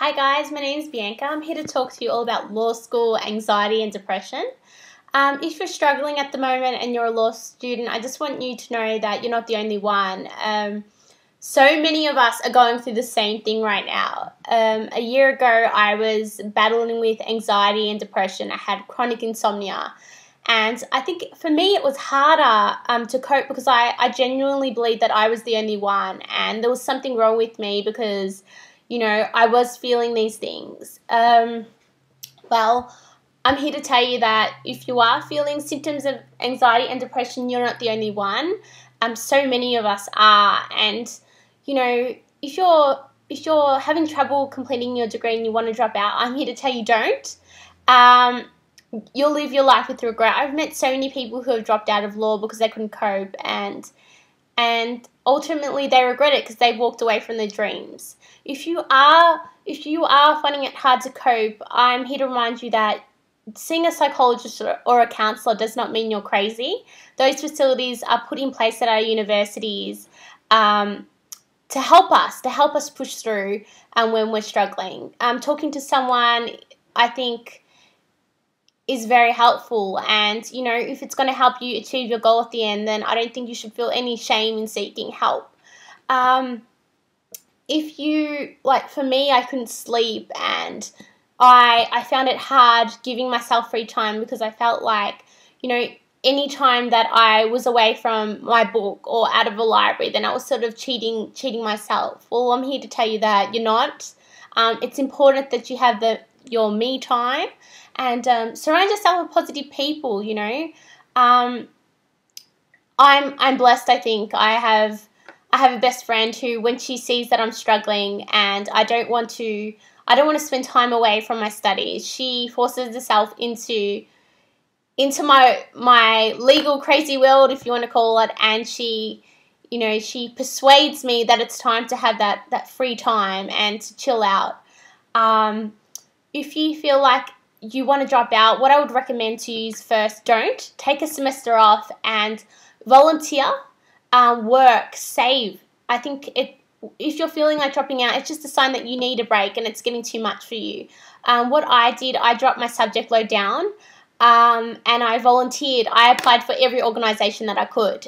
Hi guys, my name is Bianca. I'm here to talk to you all about law school, anxiety and depression. If you're struggling at the moment and you're a law student, I just want you to know that you're not the only one. So many of us are going through the same thing right now. A year ago, I was battling with anxiety and depression. I had chronic insomnia. And I think for me it was harder to cope because I genuinely believed that I was the only one and there was something wrong with me because, I was feeling these things. Well, I'm here to tell you that if you are feeling symptoms of anxiety and depression, you're not the only one. So many of us are. And, if you're having trouble completing your degree and you want to drop out, I'm here to tell you don't. You'll live your life with regret. I've met so many people who have dropped out of law because they couldn't cope and ultimately they regret it because they walked away from their dreams. If you are finding it hard to cope, I'm here to remind you that seeing a psychologist or a counsellor does not mean you're crazy. Those facilities are put in place at our universities to help us push through when we're struggling. Talking to someone, I think, is very helpful, and if it's going to help you achieve your goal at the end, then I don't think you should feel any shame in seeking help. If you, for me, I couldn't sleep and I found it hard giving myself free time because I felt like, any time that I was away from my book or out of a library, then I was sort of cheating myself. Well, I'm here to tell you that you're not. It's important that you have your me time and surround yourself with positive people. I'm blessed. I think I have a best friend who, when she sees that I'm struggling and I don't want to spend time away from my studies, she forces herself into my legal crazy world, if you want to call it, and she persuades me that it's time to have that free time and to chill out. If you feel like you want to drop out, what I would recommend to you is first, don't. Take a semester off and volunteer, work, save. I think if you're feeling like dropping out, it's just a sign that you need a break and it's getting too much for you. What I did, I dropped my subject load down and I volunteered. I applied for every organisation that I could.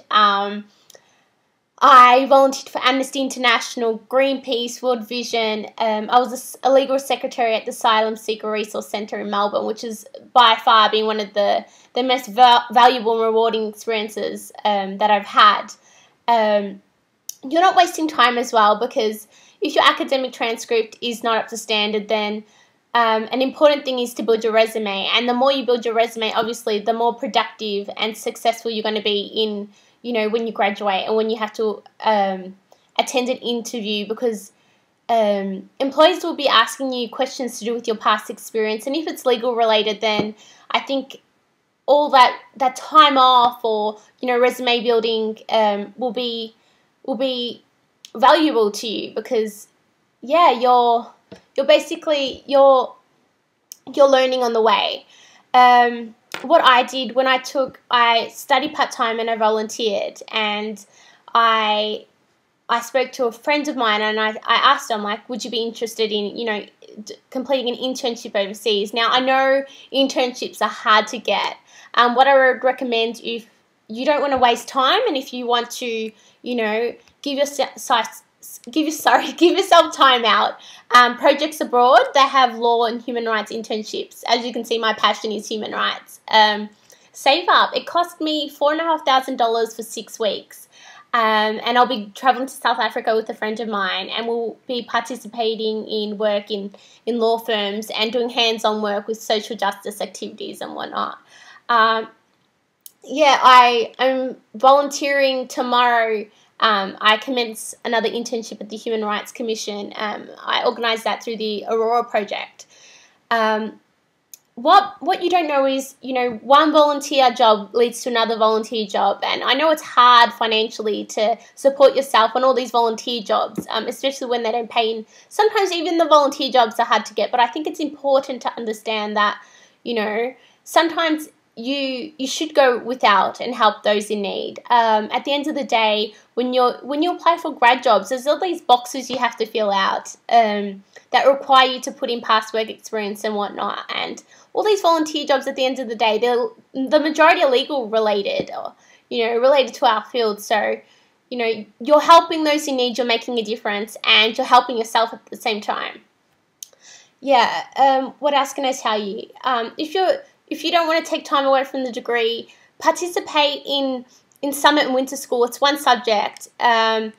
I volunteered for Amnesty International, Greenpeace, World Vision. I was a legal secretary at the Asylum Seeker Resource Centre in Melbourne, which is by far been one of the most valuable and rewarding experiences that I've had. You're not wasting time as well, because if your academic transcript is not up to standard, then an important thing is to build your resume. And the more you build your resume, obviously, the more productive and successful you're going to be in when you graduate and when you have to attend an interview, because employers will be asking you questions to do with your past experience. And if it's legal related, then I think all that time off or, resume building will be valuable to you because, yeah, you're learning on the way. What I did when I studied part-time and I volunteered, and I spoke to a friend of mine and I asked her, I'm like, would you be interested in, completing an internship overseas? Now, I know internships are hard to get. What I would recommend, if you don't want to waste time and if you want to, give yourself time out, Projects Abroad, they have law and human rights internships. As you can see, my passion is human rights. Save up. It cost me $4,500 for 6 weeks. And I'll be traveling to South Africa with a friend of mine, and we'll be participating in work in law firms and doing hands-on work with social justice activities and whatnot. I'm volunteering tomorrow. I commence another internship at the Human Rights Commission. I organised that through the Aurora project. What you don't know is, one volunteer job leads to another volunteer job. And I know it's hard financially to support yourself on all these volunteer jobs, especially when they don't pay. And sometimes even the volunteer jobs are hard to get. But I think it's important to understand that, sometimes you should go without and help those in need. At the end of the day, when you apply for grad jobs, there's all these boxes you have to fill out that require you to put in past work experience and whatnot. And all these volunteer jobs, at the end of the day, the majority are legal related, or related to our field. So you're helping those in need, you're making a difference, and you're helping yourself at the same time. Yeah. What else can I tell you? If you don't want to take time away from the degree, participate in summer and winter school. It's one subject, and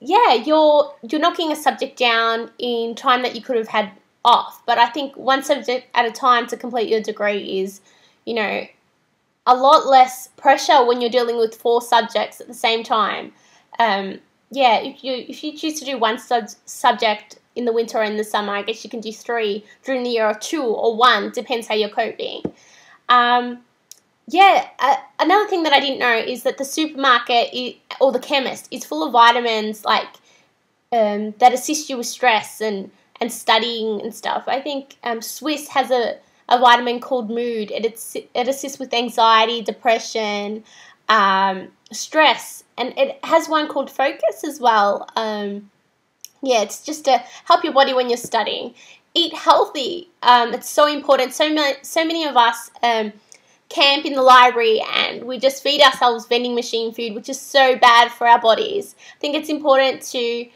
yeah, you're knocking a subject down in time that you could have had off. But I think one subject at a time to complete your degree is, a lot less pressure when you're dealing with 4 subjects at the same time. Yeah, if you choose to do one subject in the winter or in the summer, I guess you can do 3 during the year, or 2 or 1, depends how you're coping. Another thing that I didn't know is that the supermarket or the chemist is full of vitamins that assist you with stress and studying and stuff. I think Swiss has a vitamin called Mood. It assists with anxiety, depression, stress, and it has one called Focus as well. It's just to help your body when you're studying. Eat healthy. It's so important. So many of us camp in the library and we just feed ourselves vending machine food, which is so bad for our bodies. I think it's important to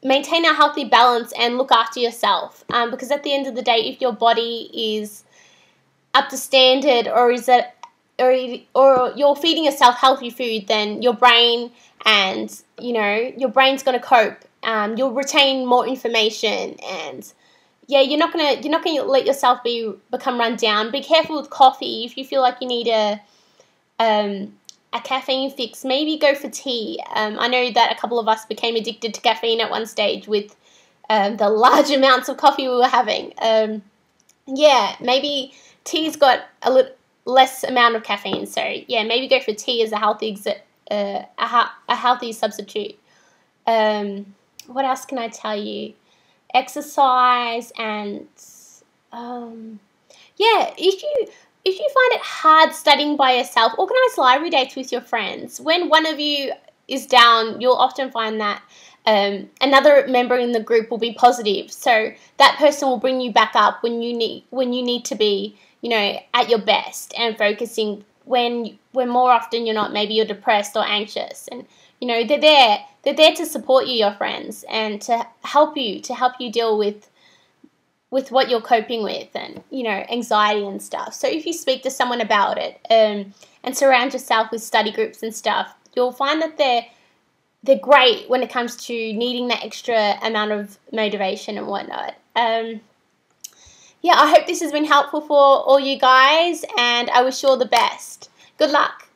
maintain a healthy balance and look after yourself, because at the end of the day, if your body is up to standard, or you're feeding yourself healthy food, then your brain and your brain's going to cope. You'll retain more information, and you're not gonna let yourself become run down. Be careful with coffee. If you feel like you need a caffeine fix, maybe go for tea. I know that a couple of us became addicted to caffeine at one stage with the large amounts of coffee we were having. Maybe tea's got a little less amount of caffeine, so maybe go for tea as a healthy substitute. What else can I tell you? Exercise, and if you find it hard studying by yourself, organise library dates with your friends. When one of you is down, you'll often find that another member in the group will be positive, so that person will bring you back up when you need to be at your best and focusing when more often you're not, maybe you're depressed or anxious, and they're there to support you, your friends, and to help you deal with what you're coping with, and anxiety and stuff. So if you speak to someone about it, and surround yourself with study groups and stuff, you'll find that they're great when it comes to needing that extra amount of motivation and whatnot. I hope this has been helpful for all you guys, and I wish you all the best. Good luck.